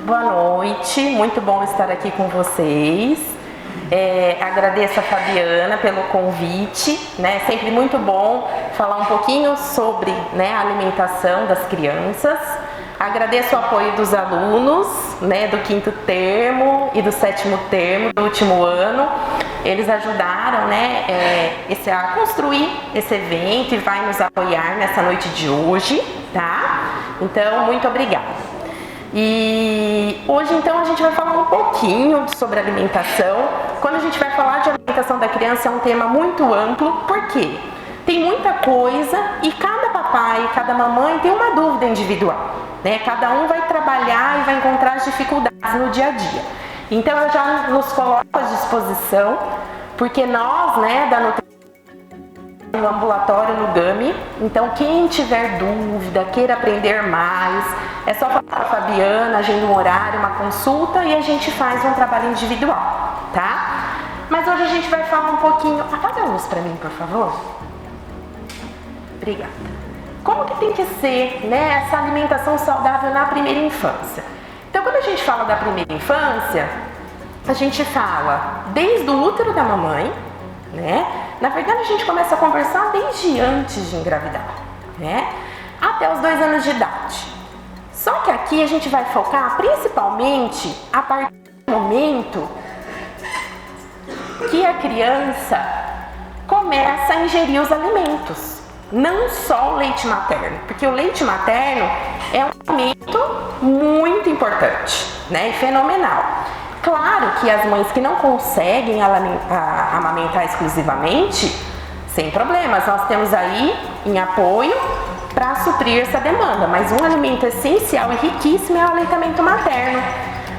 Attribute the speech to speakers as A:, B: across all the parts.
A: Boa noite, muito bom estar aqui com vocês. Agradeço a Fabiana pelo convite, né? Sempre muito bom falar um pouquinho sobre, né, a alimentação das crianças. Agradeço o apoio dos alunos, né, do 5º termo e do 7º termo do último ano. Eles ajudaram, né, a construir esse evento e vai nos apoiar nessa noite de hoje, tá? Então, muito obrigada. E hoje, então, a gente vai falar um pouquinho sobre alimentação. Quando a gente vai falar de alimentação da criança, é um tema muito amplo, porque tem muita coisa e cada papai, cada mamãe tem uma dúvida individual, né? Cada um vai trabalhar e vai encontrar as dificuldades no dia a dia. Então, eu já nos coloco à disposição, porque nós, né, da nutrição, no ambulatório no GAMI, então quem tiver dúvida, queira aprender mais, é só falar com a Fabiana, agenda um horário, uma consulta e a gente faz um trabalho individual, tá? Mas hoje a gente vai falar um pouquinho... Apaga a luz para mim, por favor. Obrigada. Como que tem que ser, né, essa alimentação saudável na primeira infância? Então, quando a gente fala da primeira infância, a gente fala desde o útero da mamãe, né? Na verdade, a gente começa a conversar desde antes de engravidar, né? Até os 2 anos de idade. Só que aqui a gente vai focar principalmente a partir do momento que a criança começa a ingerir os alimentos, não só o leite materno, porque o leite materno é um alimento muito importante, né? E fenomenal. Claro que as mães que não conseguem amamentar exclusivamente, sem problemas, nós temos aí em apoio para suprir essa demanda, mas um alimento essencial e riquíssimo é o aleitamento materno.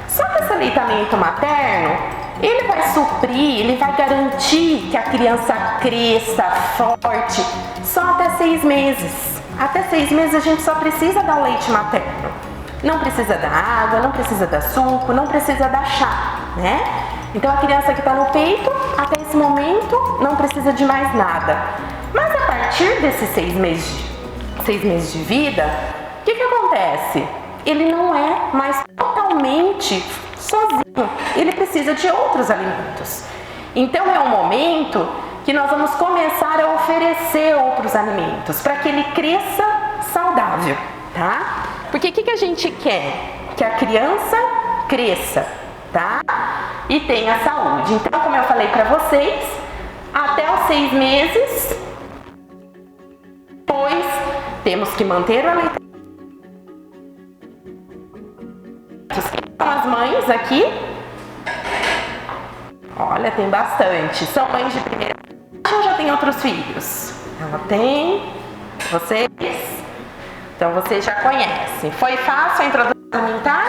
A: Só que esse aleitamento materno, ele vai suprir, ele vai garantir que a criança cresça forte só até 6 meses. Até 6 meses a gente só precisa dar o leite materno. Não precisa da água, não precisa da suco, não precisa da chá, né? Então a criança que está no peito, até esse momento, não precisa de mais nada. Mas a partir desses 6 meses de vida, o que acontece? Ele não é mais totalmente sozinho, ele precisa de outros alimentos. Então é um momento que nós vamos começar a oferecer outros alimentos para que ele cresça saudável, tá? Porque o que a gente quer? Que a criança cresça, tá? E tenha saúde. Então, como eu falei para vocês, até os 6 meses, pois temos que manter o aleitamento. São as mães aqui. Olha, tem bastante. São mães de primeira ou já tem outros filhos? Ela tem. Vocês? Então vocês já conhecem. Foi fácil a introdução alimentar?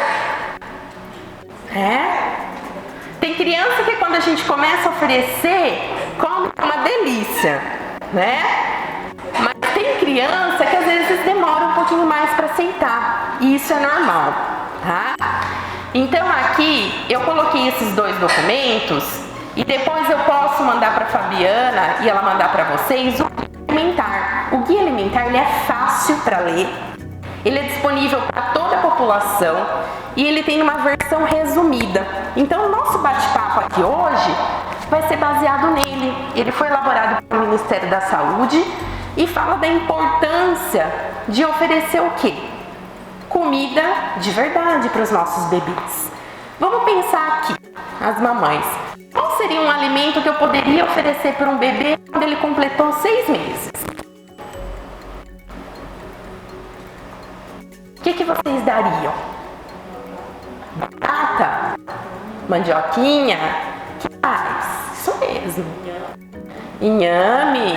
A: Tem criança que quando a gente começa a oferecer, come uma delícia, né? Mas tem criança que às vezes demora um pouquinho mais para aceitar. E isso é normal, tá? Então aqui eu coloquei esses 2 documentos e depois eu posso mandar para a Fabiana e ela mandar para vocês o alimentar. O guia alimentar, ele é fácil para ler, ele é disponível para toda a população e ele tem uma versão resumida. Então o nosso bate-papo aqui hoje vai ser baseado nele. Ele foi elaborado pelo Ministério da Saúde e fala da importância de oferecer o quê? Comida de verdade para os nossos bebês. Vamos pensar aqui, as mamães. Qual seria um alimento que eu poderia oferecer para um bebê quando ele completou 6 meses? O que vocês dariam? Batata? Mandioquinha? O que mais? Isso mesmo. Inhame.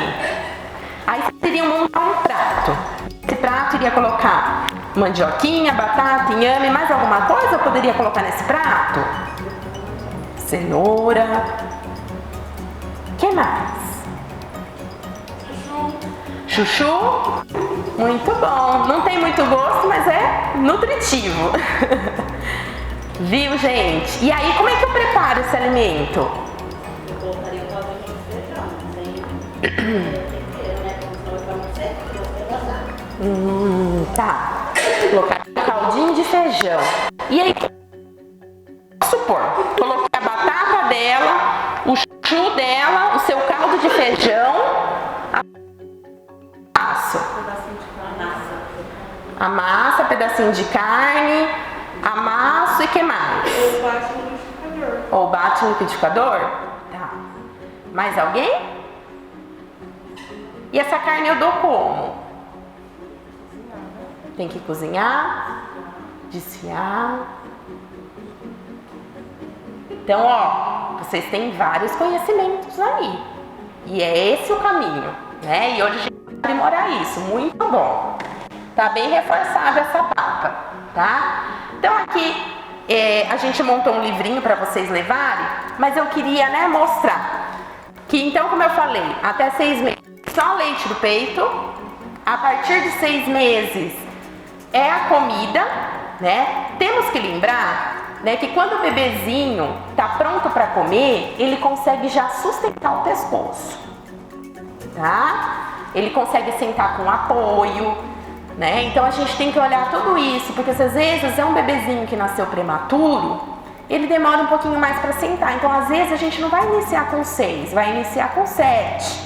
A: Aí vocês iriam montar um prato. Esse prato iria colocar mandioquinha, batata, inhame, mais alguma coisa eu poderia colocar nesse prato? Cenoura. O que mais? Chuchu? Muito bom. Não tem muito gosto, mas é nutritivo. Viu, gente? E aí, como é que eu preparo esse alimento?
B: Eu colocaria o caldo de feijão.
A: Tá. Colocar um caldinho de feijão. E aí, supor, coloquei a batata dela, o chuchu dela, o seu caldo de feijão, a massa, pedacinho de carne, amasso e que mais? Ou bate no liquidificador? Tá. Mais alguém? E essa carne eu dou como? Tem que cozinhar, desfiar. Então, ó, vocês têm vários conhecimentos aí. E é esse o caminho, né? E hoje a gente vai aprimorar isso. Muito bom. Tá bem reforçada essa papa, tá? Então aqui a gente montou um livrinho para vocês levarem, mas eu queria, né, mostrar que então, como eu falei, até 6 meses só leite do peito, a partir de 6 meses é a comida, né? Temos que lembrar, né, que quando o bebezinho tá pronto para comer, ele consegue já sustentar o pescoço, tá? Ele consegue sentar com apoio, né? Então a gente tem que olhar tudo isso, porque às vezes é um bebezinho que nasceu prematuro, ele demora um pouquinho mais para sentar. Então às vezes a gente não vai iniciar com 6, vai iniciar com 7,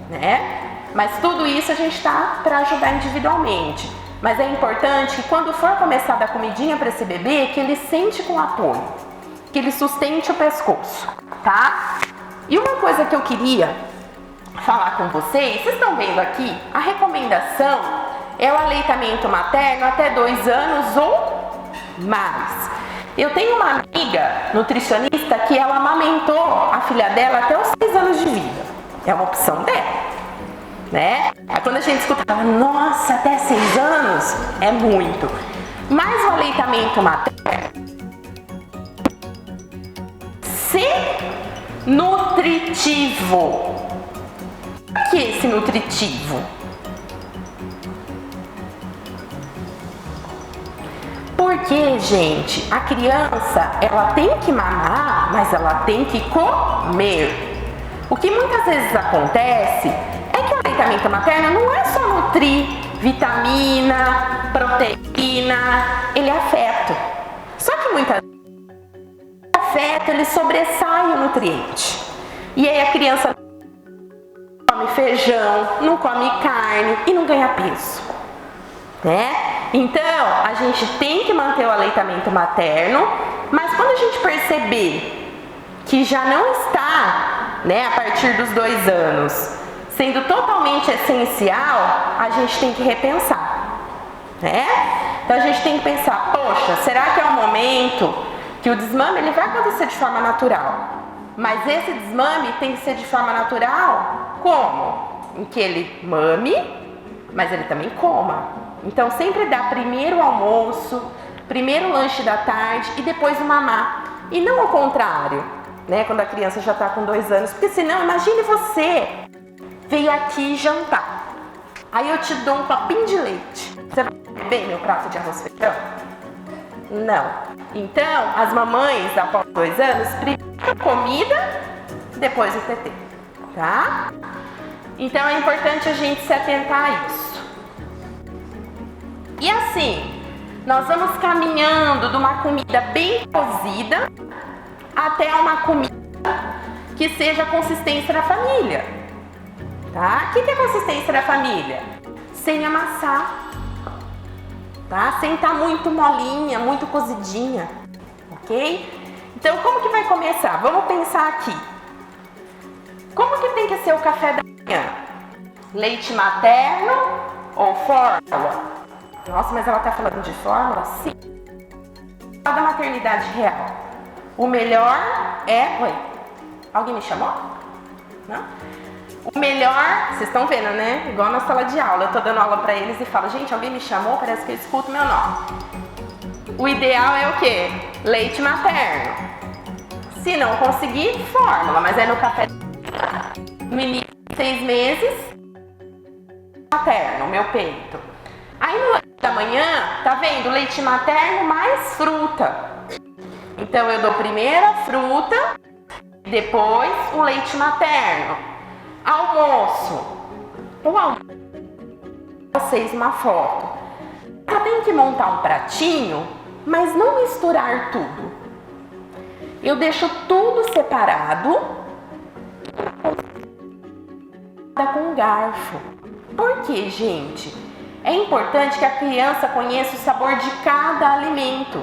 A: né? Mas tudo isso a gente tá para ajudar individualmente. Mas é importante que quando for começar a dar comidinha para esse bebê, que ele sente com apoio, que ele sustente o pescoço, tá? E uma coisa que eu queria falar com vocês estão vendo aqui, a recomendação é o aleitamento materno até 2 anos ou mais. Eu tenho uma amiga nutricionista que ela amamentou a filha dela até os 6 anos de vida. É uma opção dela, né? Aí quando a gente escuta, nossa, até 6 anos é muito. Mas o aleitamento materno, se nutritivo. O que é esse nutritivo? Porque, gente, a criança, ela tem que mamar, mas ela tem que comer. O que muitas vezes acontece é que o aleitamento materno não é só nutrir vitamina, proteína, ele é afeto. Só que muitas vezes o afeto, ele sobressai o nutriente. E aí a criança não come feijão, não come carne e não ganha peso, né? Então, a gente tem que manter o aleitamento materno, mas quando a gente perceber que já não está, né, a partir dos 2 anos, sendo totalmente essencial, a gente tem que repensar, né? Então, a gente tem que pensar, poxa, será que é o momento que o desmame ele vai acontecer de forma natural? Mas esse desmame tem que ser de forma natural como? Em que ele mame, mas ele também coma. Então sempre dá primeiro o almoço, primeiro o lanche da tarde e depois o mamar. E não ao contrário, né? Quando a criança já está com 2 anos. Porque senão, imagine você veio aqui jantar. Aí eu te dou um copinho de leite. Você vai beber meu prato de arroz e feijão? Não. Então, as mamães, após 2 anos, primeiro a comida, depois o tetê, tá? Então é importante a gente se atentar a isso. E assim, nós vamos caminhando de uma comida bem cozida até uma comida que seja a consistência da família, tá? O que é a consistência da família? Sem amassar, tá? Sem estar muito molinha, muito cozidinha, ok? Então, como que vai começar? Vamos pensar aqui. Como que tem que ser o café da manhã? Leite materno ou fórmula? Nossa, mas ela tá falando de fórmula? Sim. Da maternidade real. O melhor é... Oi, alguém me chamou? Não? O melhor... Vocês estão vendo, né? Igual na sala de aula. Eu tô dando aula pra eles e falo, gente, alguém me chamou? Parece que eu escuto meu nome. O ideal é o quê? Leite materno. Se não conseguir, fórmula. Mas é no café no início de 6 meses, materno, meu peito. Aí no leite da manhã, tá vendo? Leite materno mais fruta. Então eu dou primeiro a fruta, depois o leite materno. Almoço. O almoço, vocês uma foto. Eu tenho que montar um pratinho, mas não misturar tudo. Eu deixo tudo separado com garfo. Por quê, gente? É importante que a criança conheça o sabor de cada alimento.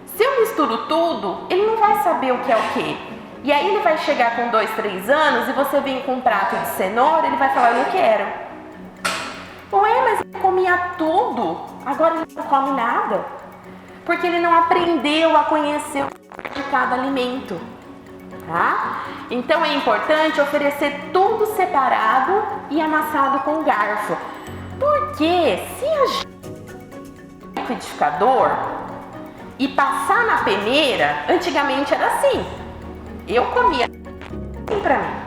A: Se eu misturo tudo, ele não vai saber o que é o quê. E aí ele vai chegar com 2, 3 anos e você vem com um prato de cenoura, ele vai falar, eu não quero. Ué, mas ele comia tudo, agora ele não come nada. Porque ele não aprendeu a conhecer o sabor de cada alimento. Tá? Então é importante oferecer tudo separado e amassado com garfo. Porque se a gente no liquidificador e passar na peneira, antigamente era assim. Eu comia assim pra mim.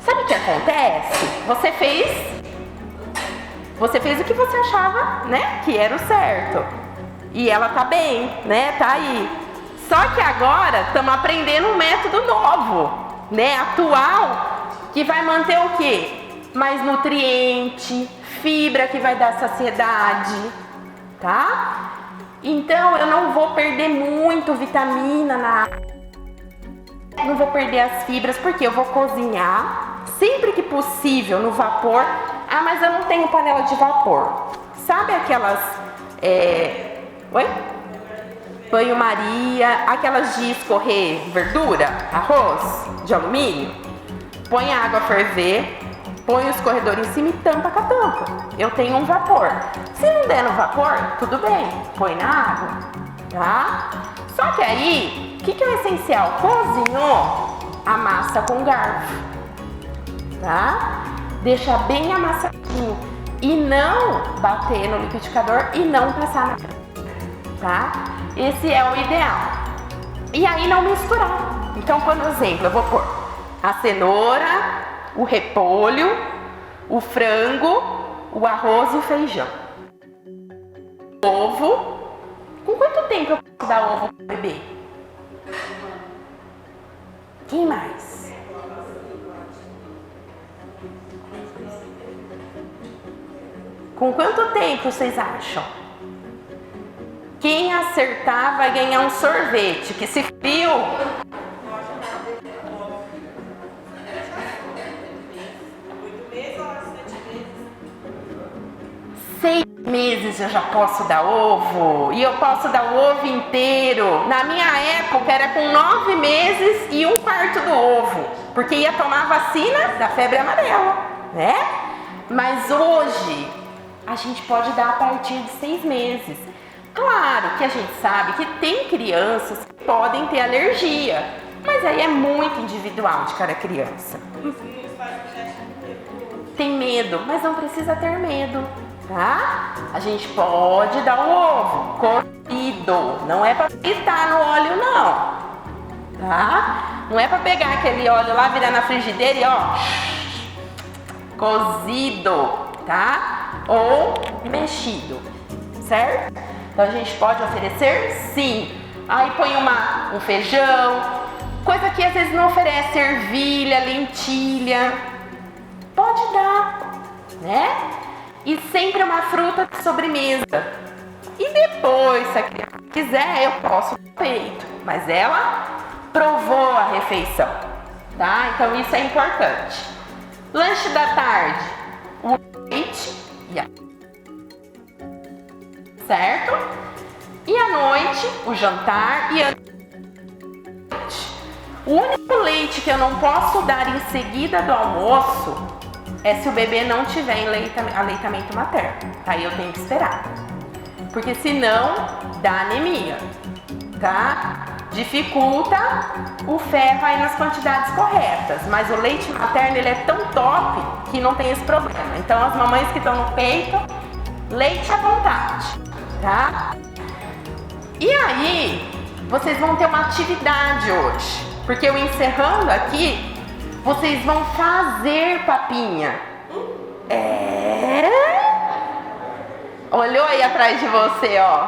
A: Sabe o que acontece? Você fez o que você achava, né, que era o certo. E ela tá bem, né? Tá aí. Só que agora estamos aprendendo um método novo, né? Atual, que vai manter o quê? Mais nutriente, fibra que vai dar saciedade, tá? Então eu não vou perder muito vitamina na água, não vou perder as fibras, porque eu vou cozinhar sempre que possível no vapor. Ah, mas eu não tenho panela de vapor. Sabe aquelas banho-maria, aquelas de escorrer verdura, arroz de alumínio? Põe a água a ferver, põe o escorredor em cima e tampa com a tampa. Eu tenho um vapor. Se não der no vapor, tudo bem, põe na água, tá? Só que aí, o que é o essencial? Cozinhou, amassa com garfo, tá? Deixa bem amassadinho e não bater no liquidificador e não passar na frente, tá? Esse é o ideal. E aí não misturar. Então, por exemplo, eu vou pôr a cenoura, o repolho, o frango, o arroz e o feijão. Ovo. Com quanto tempo eu posso dar ovo para o bebê? Quem mais? Com quanto tempo vocês acham? Quem acertar vai ganhar um sorvete, que se frio... 6 meses eu já posso dar ovo, e eu posso dar o ovo inteiro. Na minha época era com 9 meses e 1/4 do ovo, porque ia tomar a vacina da febre amarela, né? Mas hoje a gente pode dar a partir de 6 meses. Claro que a gente sabe que tem crianças que podem ter alergia, mas aí é muito individual de cada criança. Tem medo, mas não precisa ter medo, tá? A gente pode dar o ovo cozido, não é para fritar no óleo não, tá? Não é para pegar aquele óleo lá, virar na frigideira e ó, cozido, tá? Ou mexido, certo? Então a gente pode oferecer sim. Aí põe um feijão, coisa que às vezes não oferece, ervilha, lentilha. Pode dar, né? E sempre uma fruta de sobremesa. E depois, se a criança quiser, eu posso dar peito. Mas ela provou a refeição, tá? Então isso é importante. Lanche da tarde, o leite e a... certo? E à noite, o jantar e a noite. O único leite que eu não posso dar em seguida do almoço é se o bebê não tiver em aleitamento materno. Aí eu tenho que esperar. Porque senão dá anemia, tá? Dificulta o ferro aí nas quantidades corretas. Mas o leite materno, ele é tão top que não tem esse problema. Então as mamães que estão no peito, leite à vontade, tá? E aí, vocês vão ter uma atividade hoje. Porque eu encerrando aqui, vocês vão fazer papinha. Olhou aí atrás de você, ó.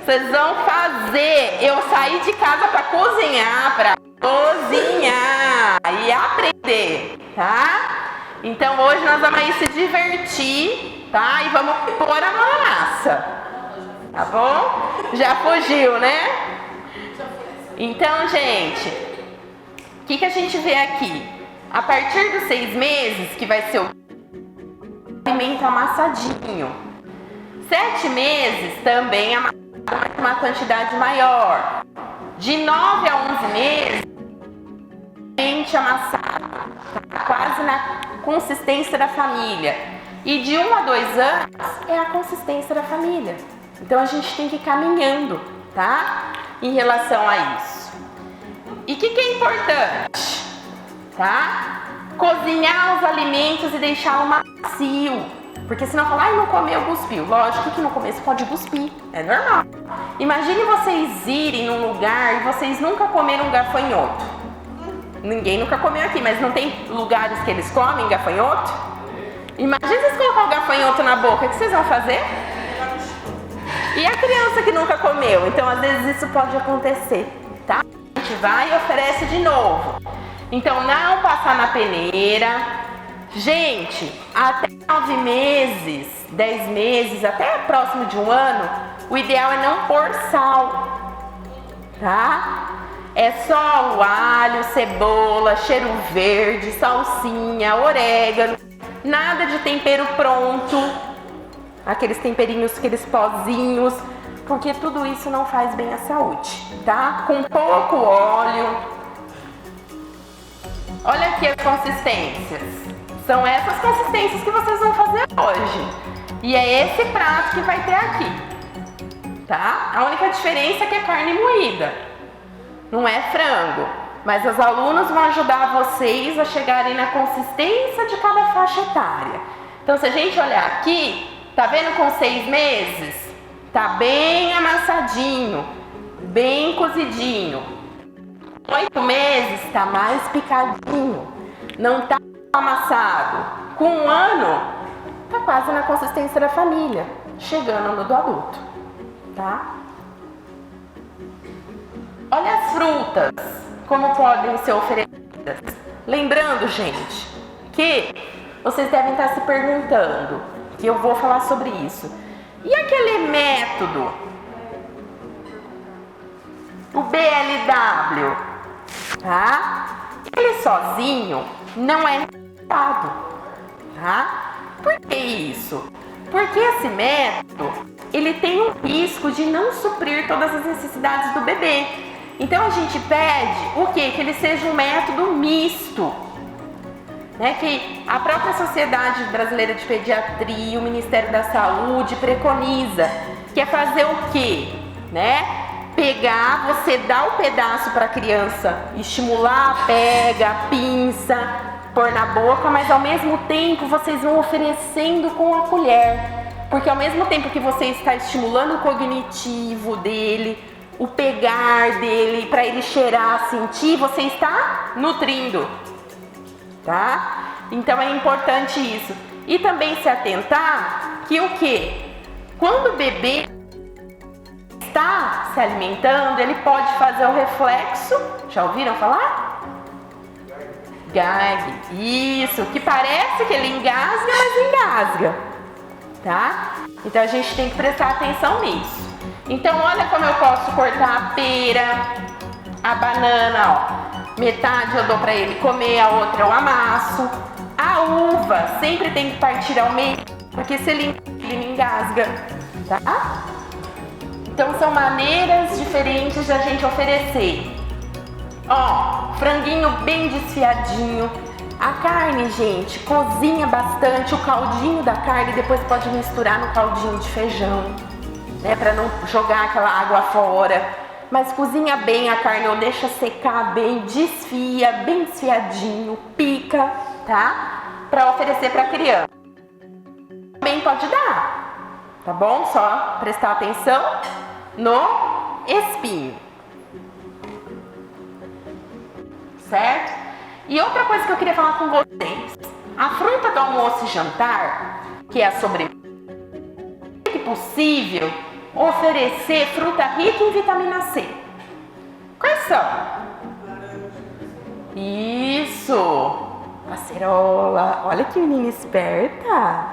A: Vocês vão fazer. Eu saí de casa para cozinhar e aprender, tá? Então hoje nós vamos aí se divertir, tá? E vamos pôr a mão na massa. Tá bom? Já fugiu, né? Então, gente, o que a gente vê aqui? A partir dos 6 meses, que vai ser o alimento amassadinho. 7 meses também uma quantidade maior. De 9 a 11 meses, alimento amassado, tá quase na consistência da família. E de 1 a 2 anos é a consistência da família. Então a gente tem que ir caminhando, tá? Em relação a isso. E o que é importante? Tá? Cozinhar os alimentos e deixá-lo macio. Porque senão fala, ai, não comeu, cuspiu. Lógico que no começo pode cuspir, é normal. Imagine vocês irem num lugar e vocês nunca comeram gafanhoto. Ninguém nunca comeu aqui, mas não tem lugares que eles comem gafanhoto? Imagina vocês colocar o gafanhoto na boca, o que vocês vão fazer? E a criança que nunca comeu? Então, às vezes isso pode acontecer, tá? A gente vai e oferece de novo. Então, não passar na peneira. Gente, até 9 meses, 10 meses, até próximo de 1 ano, o ideal é não pôr sal, tá? É só o alho, cebola, cheiro verde, salsinha, orégano, nada de tempero pronto, aqueles temperinhos, aqueles pozinhos, porque tudo isso não faz bem à saúde, tá? Com pouco óleo. Olha aqui as consistências. São essas consistências que vocês vão fazer hoje. E é esse prato que vai ter aqui, tá? A única diferença é que é carne moída, não é frango. Mas os alunos vão ajudar vocês a chegarem na consistência de cada faixa etária. Então, se a gente olhar aqui, tá vendo com 6 meses? Tá bem amassadinho, bem cozidinho. 8 meses tá mais picadinho, não tá amassado. Com 1 ano, tá quase na consistência da família, chegando no do adulto, tá? Olha as frutas, como podem ser oferecidas. Lembrando, gente, que vocês devem estar se perguntando, que eu vou falar sobre isso. E aquele método, o BLW, tá? Ele sozinho não é resultado, tá? Por que isso? Porque esse método, ele tem um risco de não suprir todas as necessidades do bebê. Então a gente pede o quê? Que ele seja um método misto, né? Que a própria Sociedade Brasileira de Pediatria, o Ministério da Saúde preconiza, que é fazer o quê? Né? Pegar, você dá o pedaço para a criança, estimular, pega, pinça, pôr na boca, mas ao mesmo tempo vocês vão oferecendo com a colher, porque ao mesmo tempo que você está estimulando o cognitivo dele, o pegar dele, para ele cheirar, sentir, você está nutrindo, tá? Então é importante isso. E também se atentar que o quê? Quando o bebê está se alimentando, ele pode fazer o reflexo, já ouviram falar? Gag, isso, que parece que ele engasga, mas engasga, tá? Então a gente tem que prestar atenção nisso. Então olha como eu posso cortar a pera, a banana, ó. Metade eu dou para ele comer, a outra eu amasso. A uva sempre tem que partir ao meio, porque se ele engasga, tá? Então são maneiras diferentes de a gente oferecer. Ó, franguinho bem desfiadinho. A carne, gente, cozinha bastante o caldinho da carne, depois pode misturar no caldinho de feijão, né, para não jogar aquela água fora. Mas cozinha bem a carne, ou deixa secar bem, desfia, bem desfiadinho, pica, tá? Para oferecer para criança. Também pode dar, tá bom? Só prestar atenção no espinho, certo? E outra coisa que eu queria falar com vocês, a fruta do almoço e jantar, que é a sobremesa, é possível oferecer fruta rica em vitamina C. Quais são? Isso! Acerola, olha que menina esperta!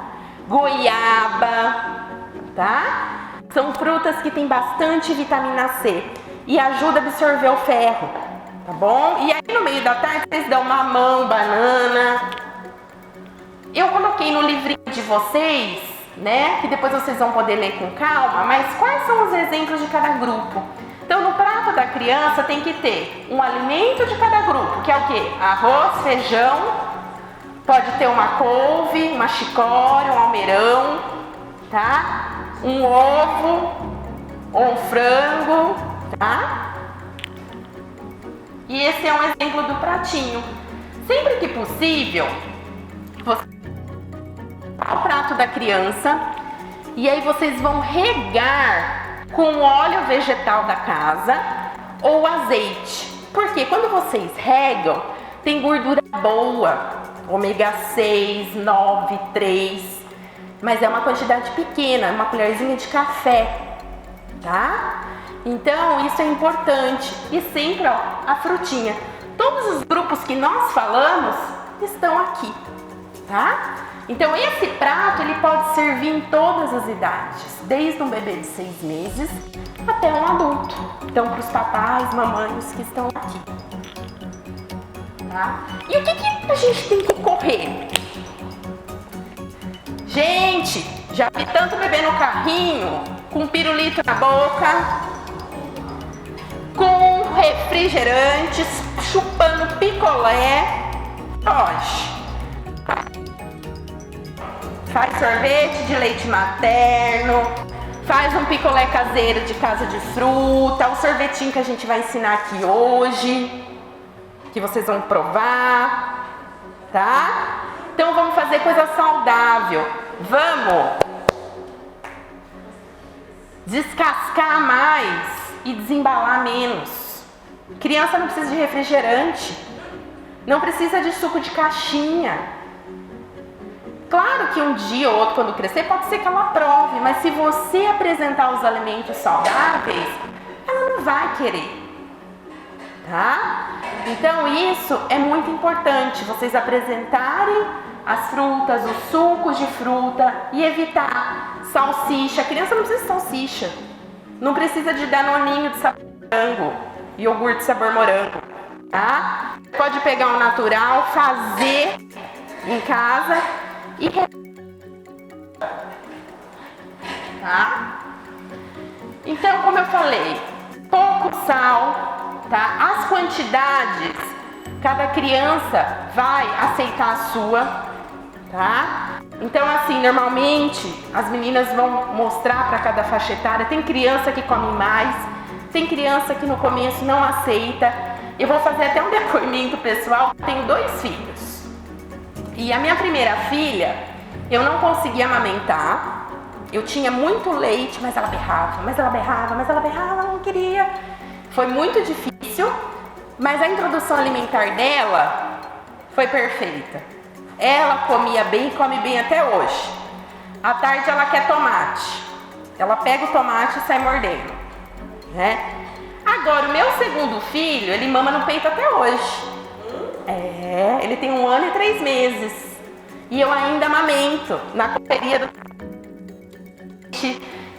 A: Goiaba, tá? São frutas que têm bastante vitamina C e ajuda a absorver o ferro, tá bom? E aí no meio da tarde vocês dão mamão, banana. Eu coloquei no livrinho de vocês, né, que depois vocês vão poder ler com calma, mas quais são os exemplos de cada grupo? Então no prato da criança tem que ter um alimento de cada grupo, que é o quê? Arroz, feijão, pode ter uma couve, uma chicória, um almeirão, tá? Um ovo ou um frango, tá? E esse é um exemplo do pratinho. Sempre que possível, você o prato da criança e aí vocês vão regar com óleo vegetal da casa ou azeite. Porque quando vocês regam, tem gordura boa, ômega 6, 9, 3, mas é uma quantidade pequena, uma colherzinha de café, tá? Então isso é importante. E sempre, ó, a frutinha. Todos os grupos que nós falamos estão aqui, tá? Então esse prato ele pode servir em todas as idades, desde um bebê de 6 meses até um adulto. Então para os papais, mamães que estão aqui, tá? E o que a gente tem que correr? Gente, já vi tanto bebê no carrinho, com pirulito na boca, com refrigerantes, chupando picolé. Hoje faz sorvete de leite materno, faz um picolé caseiro de casa de fruta, o sorvetinho que a gente vai ensinar aqui hoje, que vocês vão provar, tá? Então vamos fazer coisa saudável, vamos descascar mais e desembalar menos. Criança não precisa de refrigerante, não precisa de suco de caixinha. Claro que um dia ou outro, quando crescer, pode ser que ela prove, mas se você apresentar os alimentos saudáveis, ela não vai querer, tá? Então isso é muito importante, vocês apresentarem as frutas, os sucos de fruta e evitar salsicha. A criança não precisa de salsicha, não precisa de danoninho de sabor morango, iogurte de sabor morango, tá? Pode pegar um natural, fazer em casa e tá? Então, como eu falei, pouco sal, tá? As quantidades, cada criança vai aceitar a sua, tá? Então, assim, normalmente as meninas vão mostrar para cada faixa etária. Tem criança que come mais, tem criança que no começo não aceita. Eu vou fazer até um depoimento pessoal. Tenho 2 filhos. E a minha primeira filha, eu não conseguia amamentar. Eu tinha muito leite, mas ela berrava, ela não queria. Foi muito difícil, mas a introdução alimentar dela foi perfeita. Ela comia bem e come bem até hoje. À tarde ela quer tomate. Ela pega o tomate e sai mordendo, né? Agora, o meu segundo filho, ele mama no peito até hoje. Ele tem 1 ano e 3 meses. E eu ainda amamento na correria do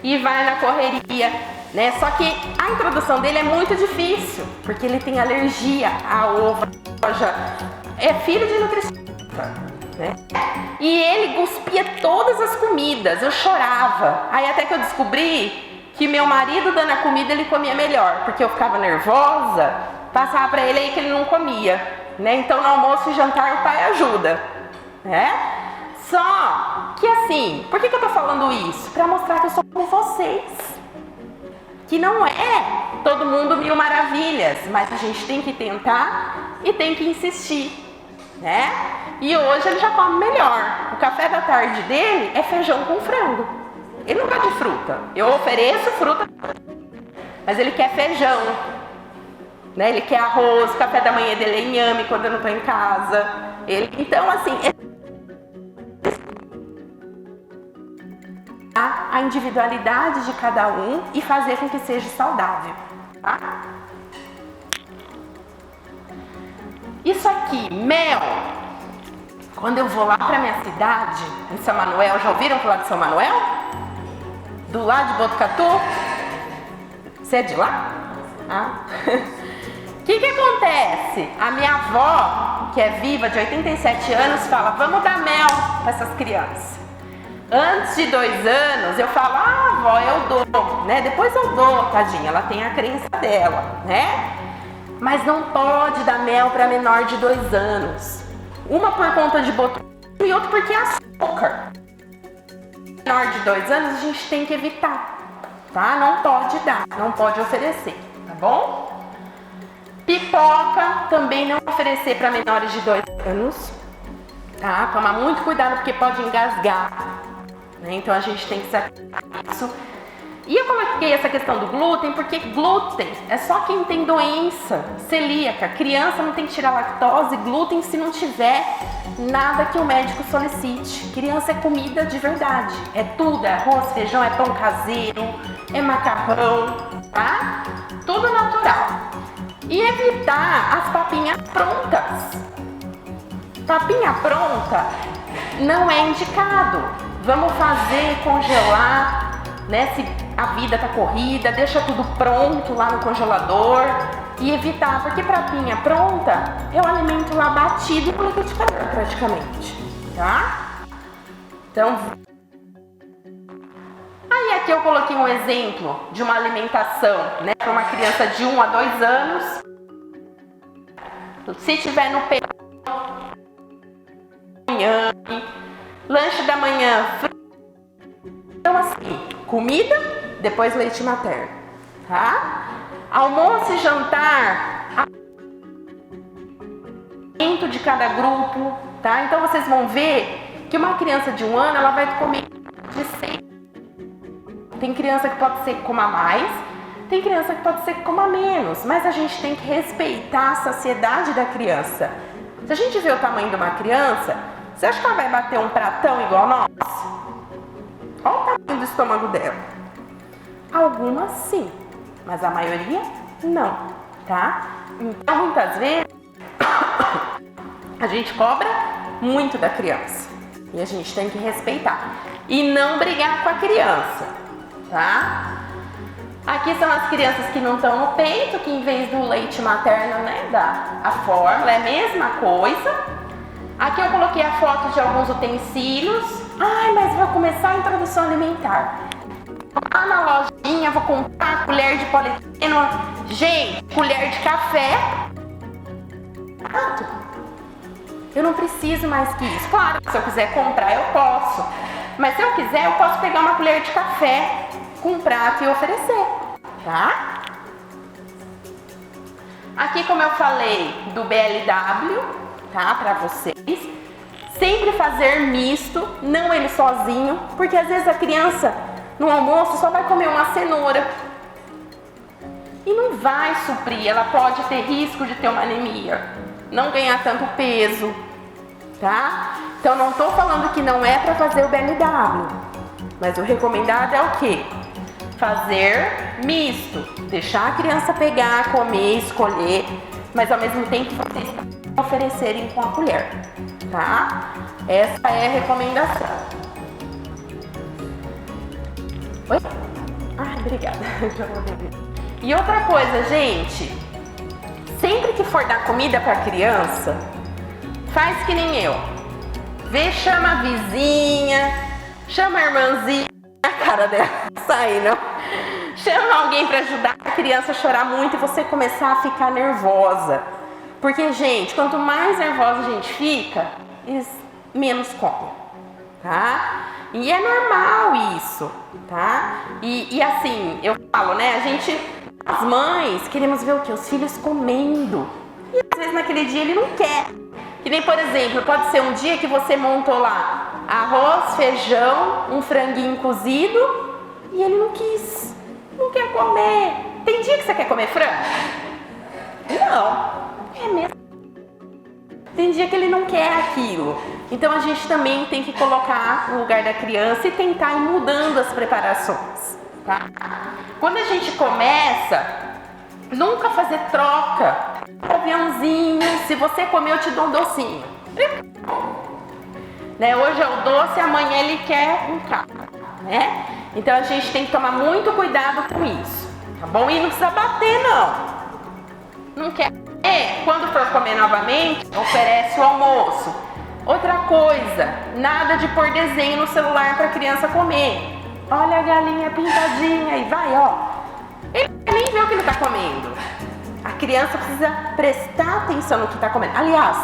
A: e vai na correria, né? Só que a introdução dele é muito difícil, porque ele tem alergia a ovo, soja. É filho de nutricionista, né? E ele cuspia todas as comidas, eu chorava. Aí até que eu descobri que meu marido dando a comida ele comia melhor, porque eu ficava nervosa, passava pra ele aí que ele não comia, né? Então no almoço e jantar o pai ajuda, né? Só que assim, por que eu tô falando isso? Pra mostrar que eu sou como vocês, que não é todo mundo 1000 maravilhas, mas a gente tem que tentar e tem que insistir, né? E hoje ele já come melhor. O café da tarde dele é feijão com frango. Ele não gosta de fruta. Eu ofereço fruta, mas ele quer feijão, né? Ele quer arroz. O café da manhã dele é inhame quando eu não tô em casa. Então assim, a individualidade de cada um e fazer com que seja saudável, tá? Isso aqui, mel. Quando eu vou lá para minha cidade, em São Manuel, já ouviram falar de São Manuel? Do lado de Botucatu? Você é de lá? Ah. O que acontece? A minha avó, que é viva, de 87 anos, fala, vamos dar mel para essas crianças. Antes de 2 anos, eu falo, avó, eu dou, né? Depois eu dou, tadinha, ela tem a crença dela, né? Mas não pode dar mel para menor de 2 anos. Uma por conta de botulismo e outra porque é açúcar. Menor de 2 anos a gente tem que evitar, tá? Não pode dar, não pode oferecer, tá bom? Pipoca também não oferecer para menores de 2 anos, tá? Tomar muito cuidado porque pode engasgar, né? Então a gente tem que saber isso. E eu coloquei essa questão do glúten porque glúten é só quem tem doença celíaca. Criança não tem que tirar lactose, glúten se não tiver nada que o médico solicite. Criança é comida de verdade, é tudo, é arroz, feijão, é pão caseiro, é macarrão, tá? Tudo natural. E evitar as papinhas prontas. Papinha pronta não é indicado. Vamos fazer, congelar, né? Se a vida tá corrida, deixa tudo pronto lá no congelador e evitar, porque papinha pronta é o alimento lá batido no liquidificador praticamente, tá? Então, aí aqui eu coloquei um exemplo de uma alimentação, né, para uma criança de 1 a 2 anos. Se tiver no peito, lanche da manhã, então assim, comida, depois leite materno, tá? Almoço e jantar, alimento de cada grupo, tá? Então vocês vão ver que uma criança de 1 ano, ela vai comer de 6. Tem criança que pode ser que coma mais, tem criança que pode ser que coma menos, mas a gente tem que respeitar a saciedade da criança. Se a gente vê o tamanho de uma criança, você acha que ela vai bater um pratão igual nós? Olha o tamanho do estômago dela. Algumas sim, mas a maioria não, tá? Então muitas vezes a gente cobra muito da criança e a gente tem que respeitar e não brigar com a criança, tá? Aqui são as crianças que não estão no peito, que em vez do leite materno, né, dá a fórmula, é a mesma coisa. Aqui eu coloquei a foto de alguns utensílios. Ai, mas vai começar a introdução alimentar. Lá na lojinha vou comprar colher de polietileno. Gente, colher de café. Pronto. Eu não preciso mais que isso. Claro, se eu quiser comprar, eu posso. Mas se eu quiser, eu posso pegar uma colher de café com um prato e oferecer, tá? Aqui, como eu falei, do BLW, tá? Pra vocês. Sempre fazer misto, não ele sozinho, porque às vezes a criança no almoço só vai comer uma cenoura e não vai suprir, ela pode ter risco de ter uma anemia, não ganhar tanto peso, tá? Então não tô falando que não é para fazer o BLW, mas o recomendado é o quê? Fazer misto, deixar a criança pegar, comer, escolher, mas ao mesmo tempo vocês oferecerem com a colher, tá? Essa é a recomendação. Oi? Ah, obrigada. E outra coisa, gente, sempre que for dar comida para criança, faz que nem eu. Chama a vizinha, chama a irmãzinha, a cara dela sair, não? Chama alguém para ajudar a criança a chorar muito e você começar a ficar nervosa. Porque, gente, quanto mais nervosa a gente fica, eles menos comem, tá? E é normal isso, tá? E assim, eu falo, né? As mães, queremos ver o quê? Os filhos comendo. E às vezes naquele dia ele não quer. Que nem, por exemplo, pode ser um dia que você montou lá arroz, feijão, um franguinho cozido e ele não quis, não quer comer. Tem dia que você quer comer frango? Não, é mesmo. Tem dia que ele não quer aquilo. Então a gente também tem que colocar no lugar da criança e tentar ir mudando as preparações, tá? Quando a gente começa, nunca fazer troca. Aviãozinho, se você comer eu te dou um docinho. Né? Hoje é o doce, amanhã ele quer um carro, né? Então a gente tem que tomar muito cuidado com isso, tá bom? E não precisa bater, não. Não quer comer? Quando for comer novamente, oferece o almoço. Outra coisa, nada de pôr desenho no celular para a criança comer. Olha a galinha pintadinha e vai, ó. Ele nem vê o que ele está comendo. A criança precisa prestar atenção no que está comendo. Aliás,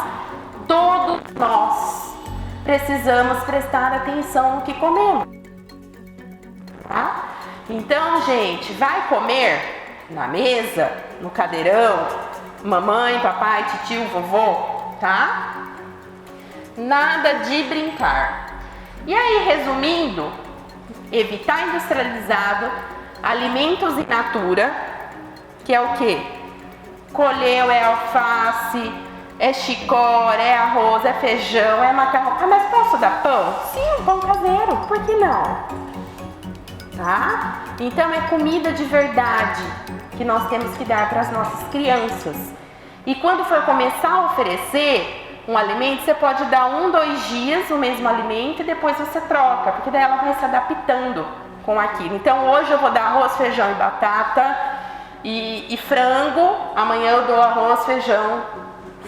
A: todos nós precisamos prestar atenção no que comemos. Tá? Então, gente, vai comer na mesa, no cadeirão, mamãe, papai, tio, vovô, tá? Nada de brincar. E aí, resumindo, evitar industrializado, alimentos in natura, que é o quê? Colheu, é alface, é chicória, é arroz, é feijão, é macarrão. Ah, mas posso dar pão? Sim, pão caseiro, por que não? Tá? Então é comida de verdade que nós temos que dar para as nossas crianças. E quando for começar a oferecer um alimento, você pode dar 1, 2 dias o mesmo alimento e depois você troca, porque daí ela vai se adaptando com aquilo. Então hoje eu vou dar arroz, feijão e batata e frango, amanhã eu dou arroz, feijão,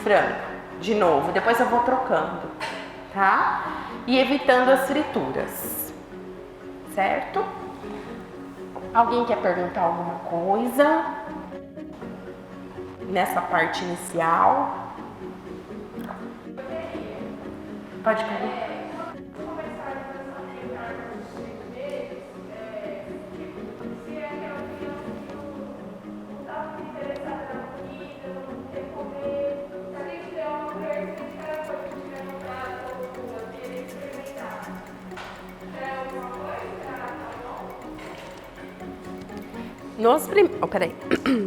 A: frango de novo, depois eu vou trocando, tá? E evitando as frituras, certo? Alguém quer perguntar alguma coisa nessa parte inicial? Pode perguntar.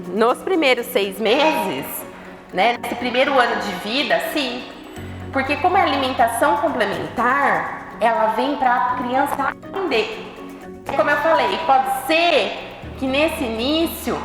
A: Nos primeiros 6 meses, né, nesse primeiro ano de vida, sim, porque como é alimentação complementar, ela vem para a criança aprender. Como eu falei, pode ser que nesse início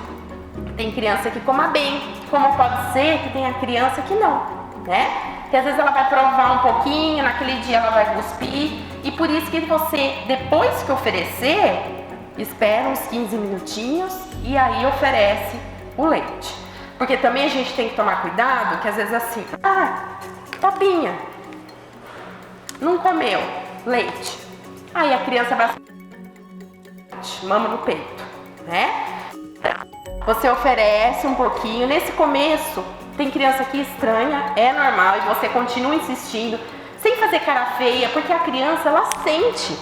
A: tem criança que coma bem, como pode ser que tenha criança que não, né? Que às vezes ela vai provar um pouquinho, naquele dia ela vai cuspir, e por isso que você, depois que oferecer, espera uns 15 minutinhos e aí oferece o leite. Porque também a gente tem que tomar cuidado, que às vezes assim, papinha, não comeu leite. Aí a criança vai mama no peito, né? Você oferece um pouquinho. Nesse começo, tem criança que estranha, é normal, e você continua insistindo, sem fazer cara feia, porque a criança, ela sente.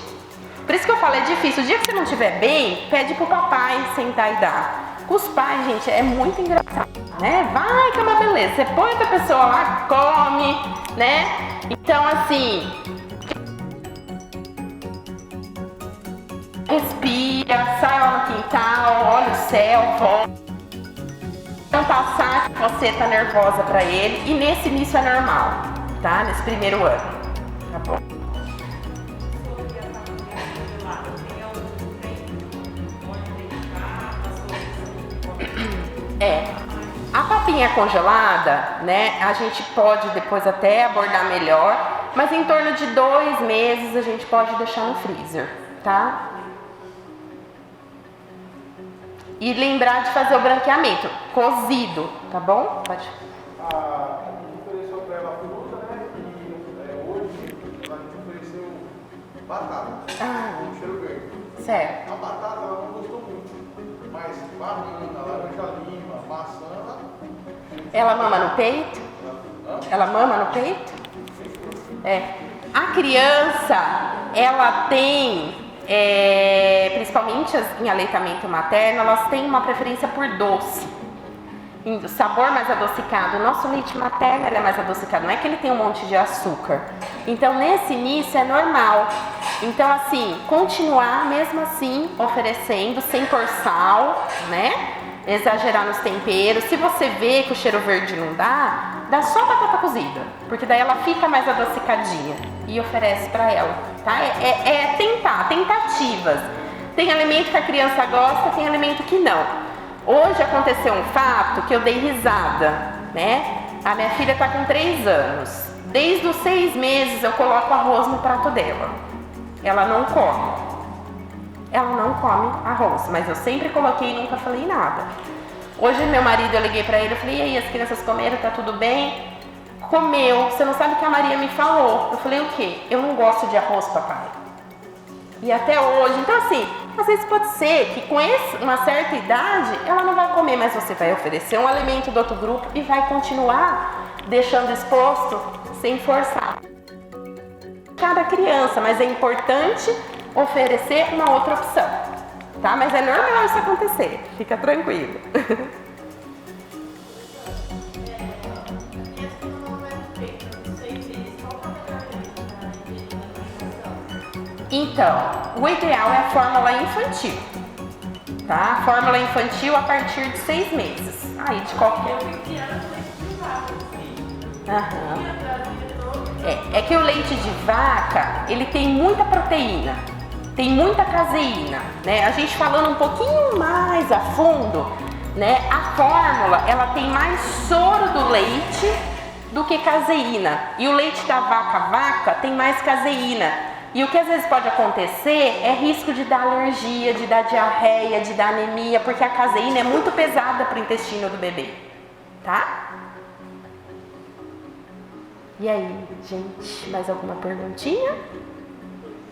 A: Por isso que eu falo, é difícil. O dia que você não estiver bem, pede pro papai sentar e dar. Com os pais, gente, é muito engraçado, né? Vai que é uma beleza. Você põe outra pessoa lá, come, né? Então, assim, respira, sai lá no quintal, olha o céu, volta. Não passar que você tá nervosa pra ele. E nesse início é normal, tá? Nesse primeiro ano, tá bom? A papinha congelada, né, a gente pode depois até abordar melhor, mas em torno de 2 meses a gente pode deixar no freezer, tá? E lembrar de fazer o branqueamento, cozido, tá bom? Pode.
C: A gente ofereceu para ela fruta, né, e hoje a gente ofereceu batata, com cheiro verde.
A: Certo.
C: A batata ela não gostou muito, mas banana, laranja lima, maçã...
A: Ela mama no peito? Ela mama no peito? A criança, ela tem, principalmente em aleitamento materno, elas têm uma preferência por doce. O sabor mais adocicado. O nosso leite materno é mais adocicado, não é que ele tem um monte de açúcar. Então, nesse início é normal. Então, assim, continuar mesmo assim oferecendo, sem pôr sal, né? Exagerar nos temperos. Se você vê que o cheiro verde não dá só batata cozida, porque daí ela fica mais adocicadinha e oferece para ela, tá? Tentativas. Tem alimento que a criança gosta, tem alimento que não. Hoje aconteceu um fato que eu dei risada, né? A minha filha tá com 3 anos. Desde os 6 meses eu coloco arroz no prato dela. Ela não come. ela não come arroz, mas eu sempre coloquei e nunca falei nada. Hoje meu marido, eu liguei pra ele, eu falei, e aí, as crianças comeram, tá tudo bem? Comeu, você não sabe o que a Maria me falou. Eu falei, o quê? Eu não gosto de arroz, papai. E até hoje, então assim, às vezes pode ser que com uma certa idade, ela não vai comer, mas você vai oferecer um alimento do outro grupo e vai continuar deixando exposto sem forçar cada criança, mas é importante oferecer uma outra opção, tá? Mas é normal isso acontecer, fica tranquilo. Então, o ideal é a fórmula infantil, tá? A fórmula infantil a partir de 6 meses. Aí, de qualquer... É que o leite de vaca, ele tem muita proteína, tem muita caseína, né? A gente falando um pouquinho mais a fundo, né? A fórmula, ela tem mais soro do leite do que caseína. E o leite da vaca tem mais caseína. E o que às vezes pode acontecer é risco de dar alergia, de dar diarreia, de dar anemia, porque a caseína é muito pesada para o intestino do bebê, tá? E aí, gente, mais alguma perguntinha?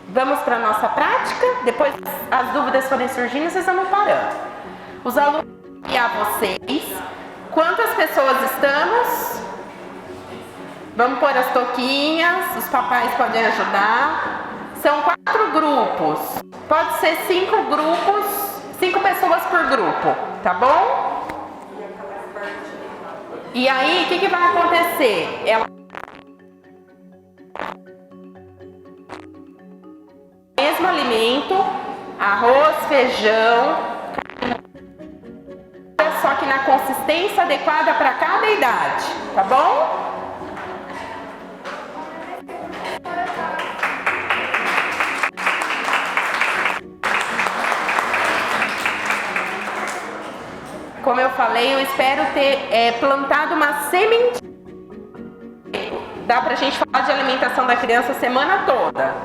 A: Vamos para a nossa prática? Depois as dúvidas forem surgindo, vocês vão parando. Os alunos e a vocês, quantas pessoas estamos? Vamos pôr as touquinhas, os papais podem ajudar. São 4 grupos, pode ser 5 grupos, 5 pessoas por grupo, tá bom? E aí, o que vai acontecer? Mesmo alimento, arroz, feijão, só que na consistência adequada para cada idade, tá bom? Como eu falei, eu espero ter plantado uma semente. Dá pra gente falar de alimentação da criança a semana toda.